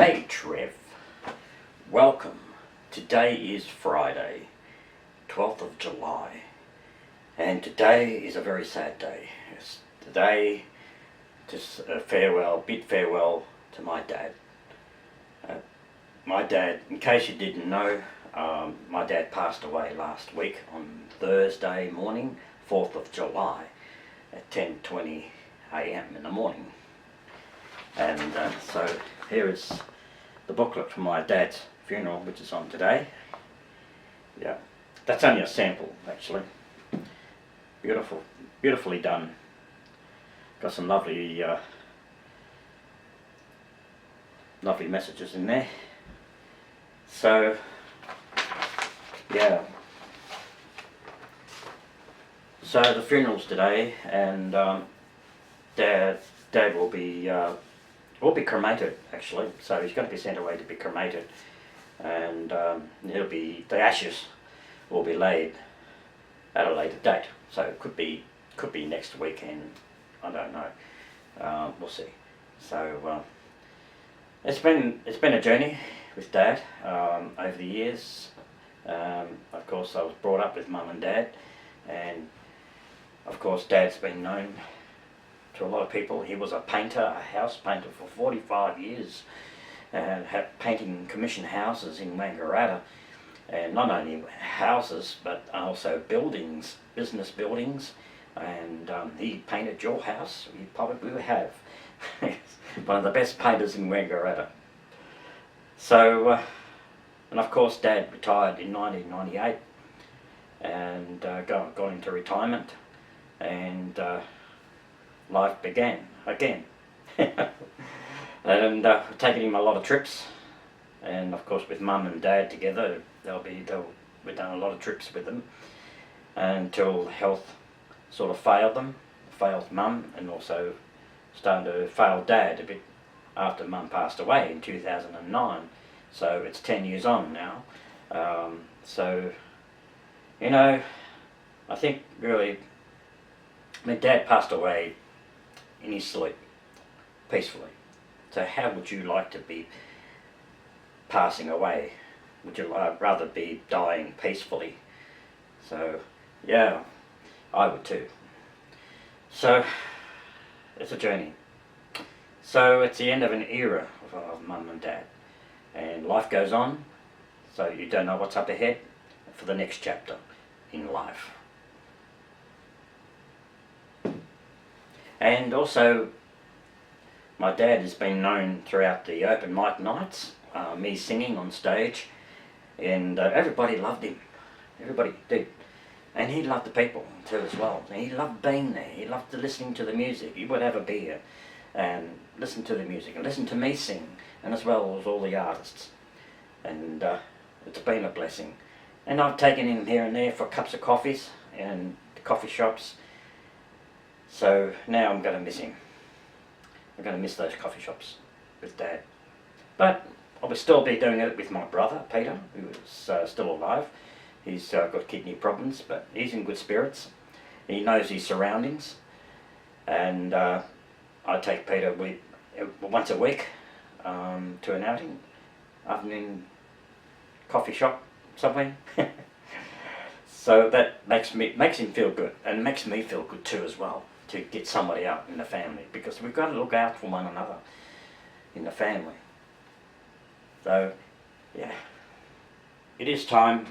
Hey Trev, welcome. Today is Friday, 12th of July, and today is a very sad day. It's the day to bid farewell to my dad. My dad, in case you didn't know, my dad passed away last week on Thursday morning, 4th of July at 10:20 a.m. in the morning. And so here is the booklet for my dad's funeral, which is on today. Yeah, that's only a sample actually. Beautifully done. Got some lovely messages in there. So yeah, so the funeral's today, and Dad will be cremated actually. So he's going to be sent away to be cremated, and the ashes will be laid at a later date. So it could be next weekend. I don't know. We'll see. So it's been a journey with Dad over the years. Of course, I was brought up with Mum and Dad, and of course Dad's been known to a lot of people. He was a painter, a house painter for 45 years, and had painting commission houses in Wangaratta, and not only houses but also buildings, business buildings, and he painted your house. You probably will have. One of the best painters in Wangaratta. So, and of course Dad retired in 1998 and got into retirement, and life began again. And taking him a lot of trips, and of course with Mum and Dad together, we've done a lot of trips with them until health sort of failed Mum, and also started to fail Dad a bit after Mum passed away in 2009. So it's 10 years on now. So, you know, I think really, Dad passed away in his sleep, peacefully. So how would you like to be passing away? Would you rather be dying peacefully? So yeah, I would too. So it's a journey. So it's the end of an era of Mum and Dad, and life goes on, so you don't know what's up ahead for the next chapter in life. And also, my dad has been known throughout the open mic nights, me singing on stage, and everybody loved him. Everybody did. And he loved the people too as well. He loved being there. He loved listening to the music. He would have a beer and listen to the music and listen to me sing, and as well as all the artists. And it's been a blessing. And I've taken him here and there for cups of coffees and coffee shops. So now I'm going to miss him. I'm going to miss those coffee shops with Dad. But I will still be doing it with my brother, Peter, who is still alive. He's got kidney problems, but he's in good spirits. He knows his surroundings. And I take Peter once a week to an outing, afternoon coffee shop somewhere. So that makes him feel good, and makes me feel good too as well, to get somebody out in the family, because we've got to look out for one another in the family. So yeah, it is time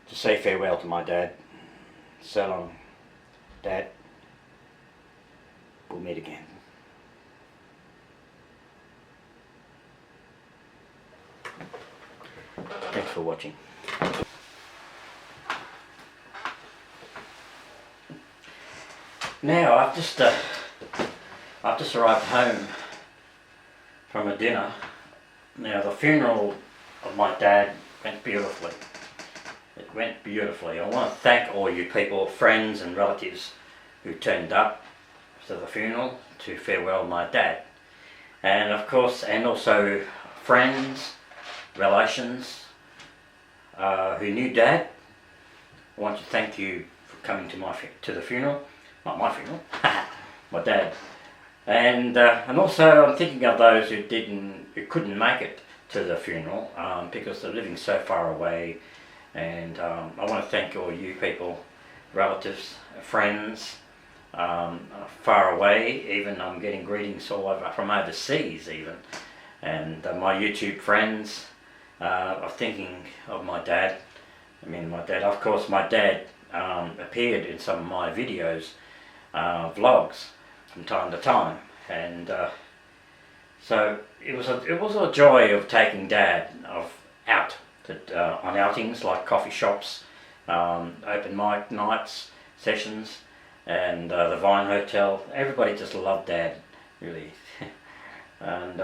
to say farewell to my dad. So long, Dad. We'll meet again. Thanks for watching. Now I've just arrived home from a dinner. Now the funeral of my dad went beautifully. It went beautifully. I want to thank all you people, friends and relatives who turned up to the funeral to farewell my dad. And of course, and also friends, relations who knew Dad. I want to thank you for coming to the funeral. Not my funeral, my dad. And also I'm thinking of those who couldn't make it to the funeral because they're living so far away. And I want to thank all you people, relatives, friends, far away. Even I'm getting greetings all over from overseas even. And my YouTube friends are thinking of my dad. Of course my dad appeared in some of my videos, vlogs from time to time, and so it was a joy of taking Dad out on outings like coffee shops, open mic nights, sessions, and the Vine Hotel. Everybody just loved Dad, really. And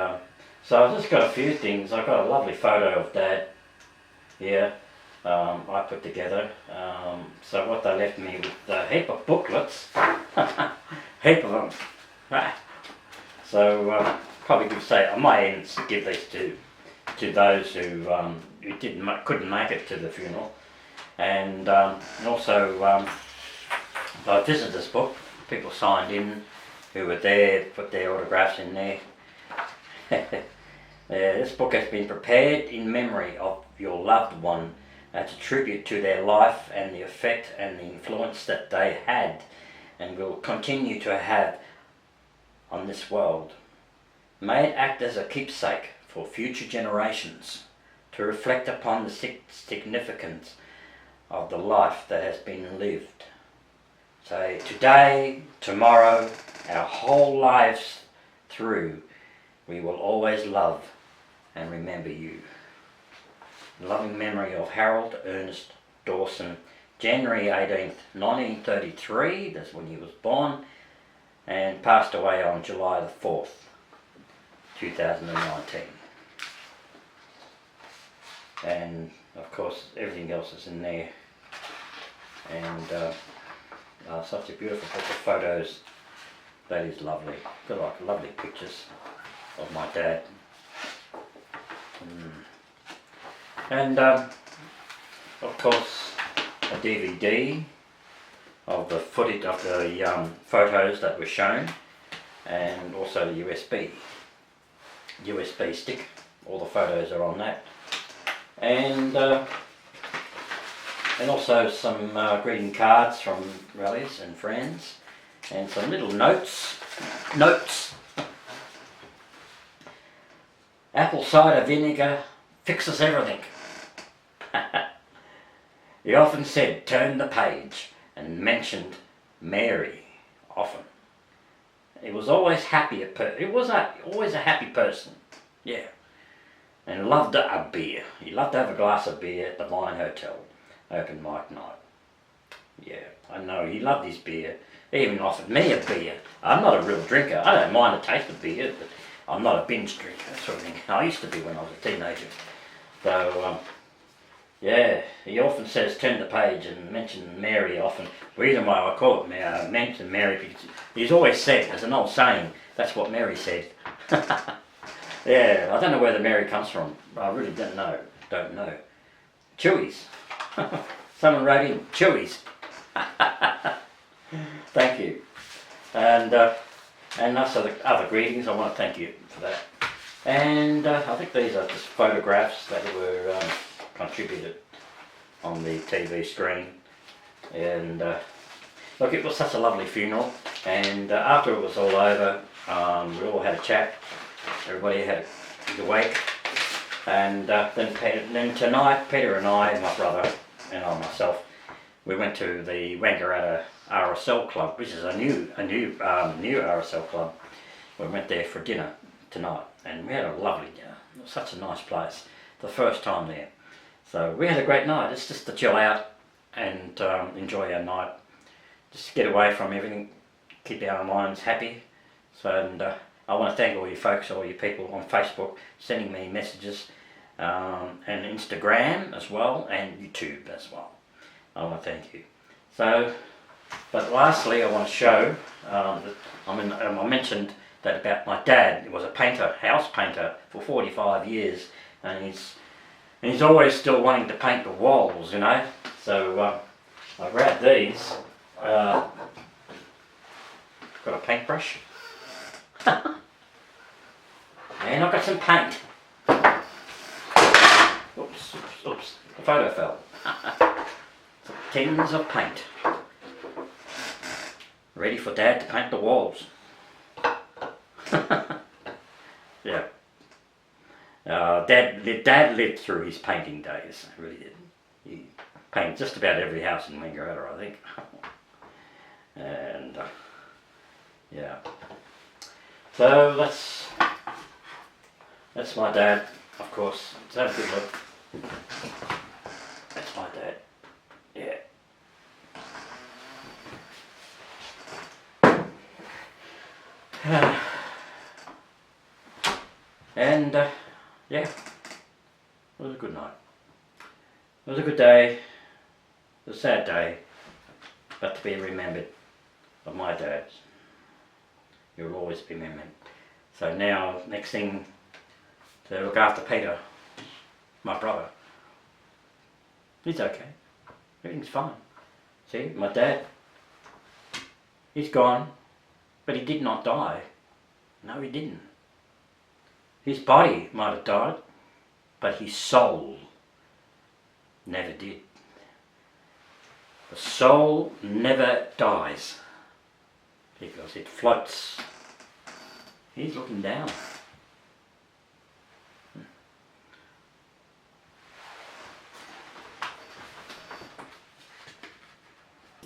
so I've just got a few things. I've got a lovely photo of Dad here. I put together. So what they left me with a heap of booklets, heap of them. So probably could say I might give these to those who couldn't make it to the funeral, and also a visitor's book. People signed in who were there, put their autographs in there. This book has been prepared in memory of your loved one, as a tribute to their life and the effect and the influence that they had and will continue to have on this world. May it act as a keepsake for future generations to reflect upon the significance of the life that has been lived. So today, tomorrow, our whole lives through, we will always love and remember you. Loving memory of Harold Ernest Dawson, January 18th, 1933, that's when he was born, and passed away on July the 4th, 2019. And of course everything else is in there, and such a beautiful book of photos. That is lovely. Got like lovely pictures of my dad. And of course a DVD of the footage of the photos that were shown, and also the USB stick. All the photos are on that, and also some greeting cards from relatives and friends, and some little notes. Apple cider vinegar fixes everything. He often said, turn the page, and mentioned Mary often. He was always happy. Always a happy person. Yeah. And loved a beer. He loved to have a glass of beer at the Vine Hotel, open mic night. Yeah, I know, he loved his beer. He even offered me a beer. I'm not a real drinker. I don't mind the taste of beer, but I'm not a binge drinker, sort of thing. I used to be when I was a teenager. So, yeah, he often says turn the page and mention Mary often. The reason why I call it mention Mary, because he's always said, there's an old saying, that's what Mary said. Yeah, I don't know where the Mary comes from. I really don't know. Chewies. Someone wrote in, Chewies. Thank you. And also the other greetings, I want to thank you for that. And I think these are just photographs that were contributed on the TV screen. And look, it was such a lovely funeral, and after it was all over, we all had a chat. Everybody had a wake, and then tonight, Peter and I, my brother, and myself, we went to the Wangaratta RSL Club, which is a new RSL club. We went there for dinner tonight, and we had a lovely dinner. It was such a nice place. The first time there. So we had a great night. It's just to chill out and enjoy our night. Just get away from everything, keep our minds happy. So, and I want to thank all you folks, all you people on Facebook sending me messages, and Instagram as well, and YouTube as well. I want to thank you. So, but lastly, I want to show that I mentioned that about my dad. He was a painter, house painter for 45 years, and he's always still wanting to paint the walls, you know. So I grabbed these. Got a paintbrush. And I've got some paint. Oops, oops, the photo fell. Some tins of paint. Ready for Dad to paint the walls. Yeah. Dad lived through his painting days, he really did. He painted just about every house in Wangaratta, I think. And yeah. So that's my dad, of course. Let's have a good look. That's my dad. Yeah. And yeah, it was a good night. It was a good day. It was a sad day, but to be remembered of my dad. You'll always be remembered. So now, next thing, to look after Peter, my brother. He's okay. Everything's fine. See, my dad, he's gone, but he did not die. No, he didn't. His body might have died, but his soul never did. The soul never dies because it floats. He's looking down.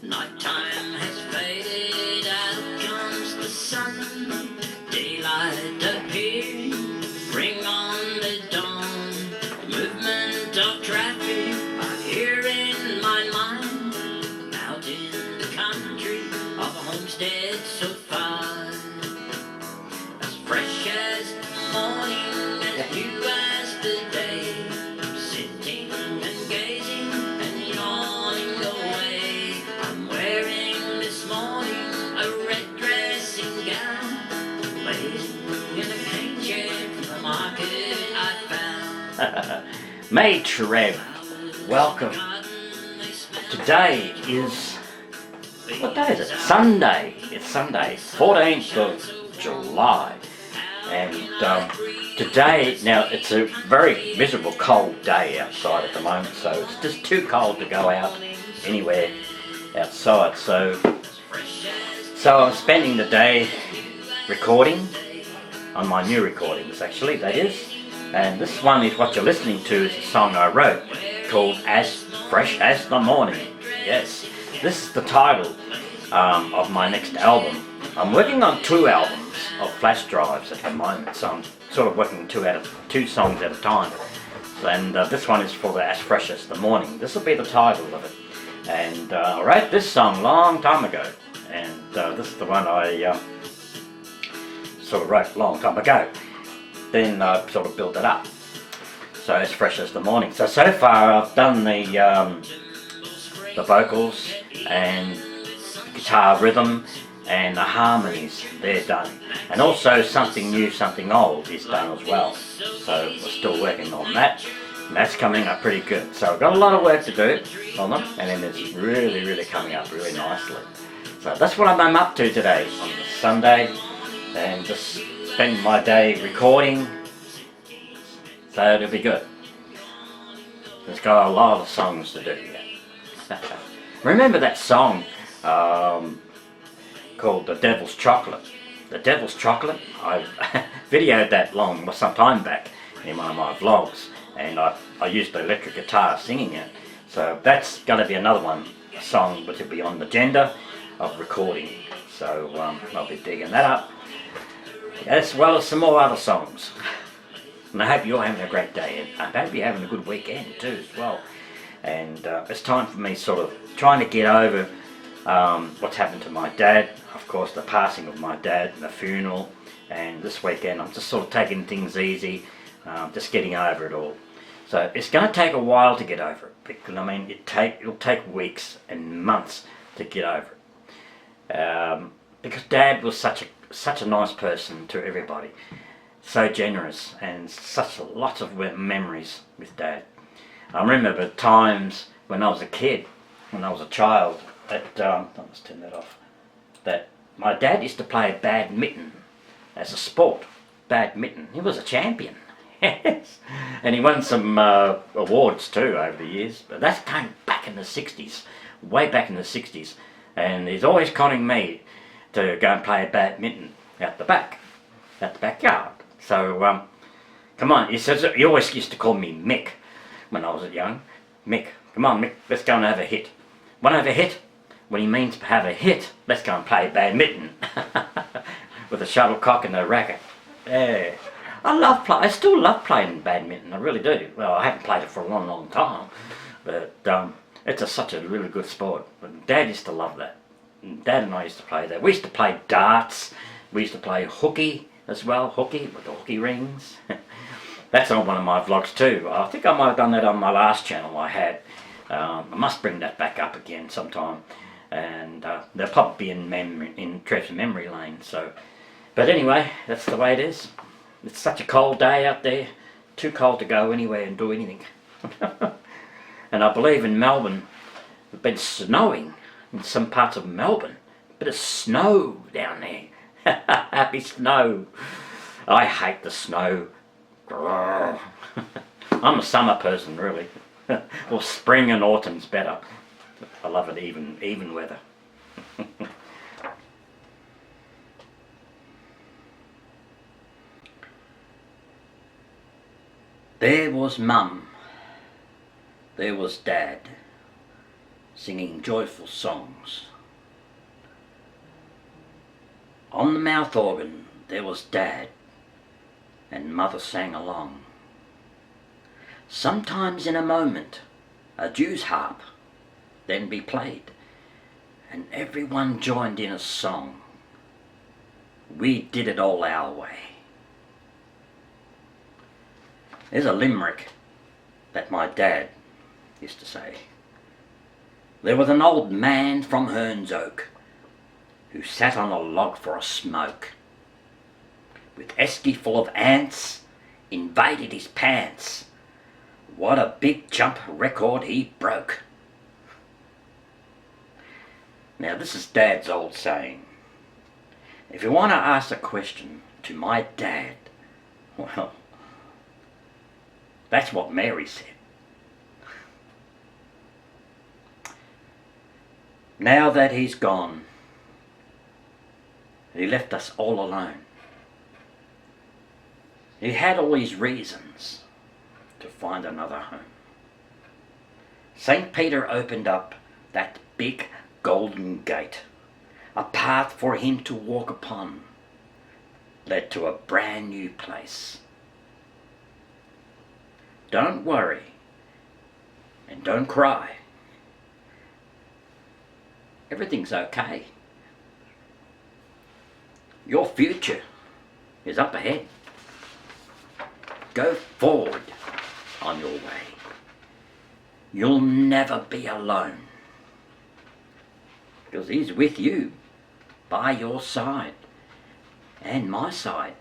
Nighttime has faded, out comes the sun. Daylight appears, bring on the dawn. The movement of traffic I hear in my mind. Out in the country of a homestead so far, as fresh as the morning, as new as the day. Sitting and gazing and yawning away. I'm wearing this morning a red dressing gown, blazing in a cane shed from the market I found. Mate Rev, welcome. Today is, what day is it? Sunday. It's Sunday, 14th of July. And today, now it's a very miserable cold day outside at the moment, so it's just too cold to go out anywhere outside. So I'm spending the day recording on my new recordings, actually, that is. And this one is what you're listening to, is a song I wrote called As Fresh as the Morning. Yes, this is the title of my next album. I'm working on 2 albums of flash drives at the moment, so I'm sort of working 2 songs at a time. And this one is for the As Fresh as the Morning. This will be the title of it. And I wrote this song long time ago, and this is the one I sort of wrote a long time ago. Then I sort of built it up. So As Fresh as the Morning. So far I've done the vocals and guitar rhythm and the harmonies, they're done. And also Something New, Something Old is done as well. So we're still working on that. And that's coming up pretty good. So I've got a lot of work to do on them, and then it's really coming up really nicely. So that's what I'm up to today on this Sunday, and just spend my day recording. So it'll be good. There's got a lot of songs to do yet. Remember that song called The Devil's Chocolate? The Devil's Chocolate? I videoed that some time back in one of my vlogs, and I used the electric guitar singing it. So that's going to be another one, a song which will be on the agenda of recording. So I'll be digging that up, as well as some more other songs. And I hope you're having a great day, and I hope you're having a good weekend too as well. And it's time for me sort of trying to get over what's happened to my dad. Of course, the passing of my dad, the funeral, and this weekend I'm just sort of taking things easy, just getting over it all. So it's going to take a while to get over it, because I mean it'll take weeks and months to get over it. Because Dad was such a nice person to everybody, so generous, and such lots of memories with Dad. I remember times when I was a kid, when I was a child, that let's turn that off. That my dad used to play badminton as a sport, badminton. He was a champion. Yes. And he won some awards too over the years. But that came back in the 60s, way back in the 60s. And he's always conning me to go and play badminton out the backyard. So, come on, he always used to call me Mick when I was young. Mick, come on Mick, let's go and have a hit. Want to have a hit? When he means to have a hit, let's go and play badminton. With a shuttlecock and a racket. Yeah. I still love playing badminton, I really do. Well, I haven't played it for a long, long time. But it's such a really good sport. Dad used to love that. Dad and I used to play that. We used to play darts. We used to play hooky as well. Hooky with the hooky rings. That's on one of my vlogs too. I think I might have done that on my last channel I had. I must bring that back up again sometime. And they'll probably be in Treasure Memory Lane. So, but anyway, that's the way it is. It's such a cold day out there. Too cold to go anywhere and do anything. And I believe in Melbourne, it's been snowing in some parts of Melbourne. Bit of snow down there. Happy snow. I hate the snow. I'm a summer person, really. Well, spring and autumn's better. I love it even weather. There was Mum, there was Dad, singing joyful songs. On the mouth organ there was Dad, and Mother sang along. Sometimes in a moment a Jew's harp then be played, and everyone joined in a song. We did it all our way. There's a limerick that my dad used to say. There was an old man from Hearn's Oak who sat on a log for a smoke. With esky full of ants, invaded his pants. What a big jump record he broke. Now this is Dad's old saying. If you want to ask a question to my dad, well, that's what Mary said. Now that he's gone, he left us all alone. He had all his reasons to find another home. St. Peter opened up that big golden gate. A path for him to walk upon led to a brand new place. Don't worry and don't cry. Everything's okay. Your future is up ahead. Go forward on your way. You'll never be alone, because he's with you, by your side and my side.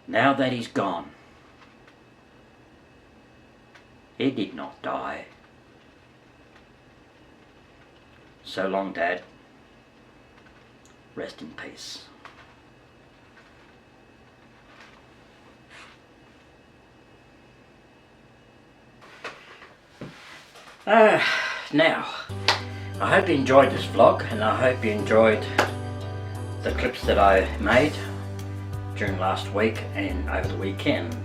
Now that he's gone, he did not die. So long, Dad. Rest in peace. Now, I hope you enjoyed this vlog, and I hope you enjoyed the clips that I made during last week and over the weekend.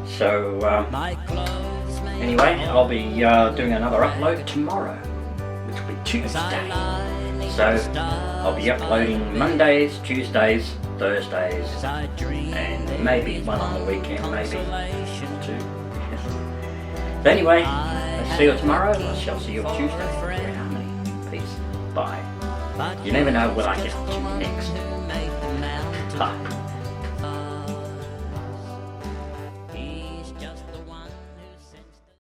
So anyway, I'll be doing another upload tomorrow, which will be Tuesday. So I'll be uploading Mondays, Tuesdays, Thursdays, and maybe one on the weekend, maybe two. But anyway, I'll see you tomorrow. I shall see you on Tuesday. Peace. Bye. You never know what I get up to next. Bye.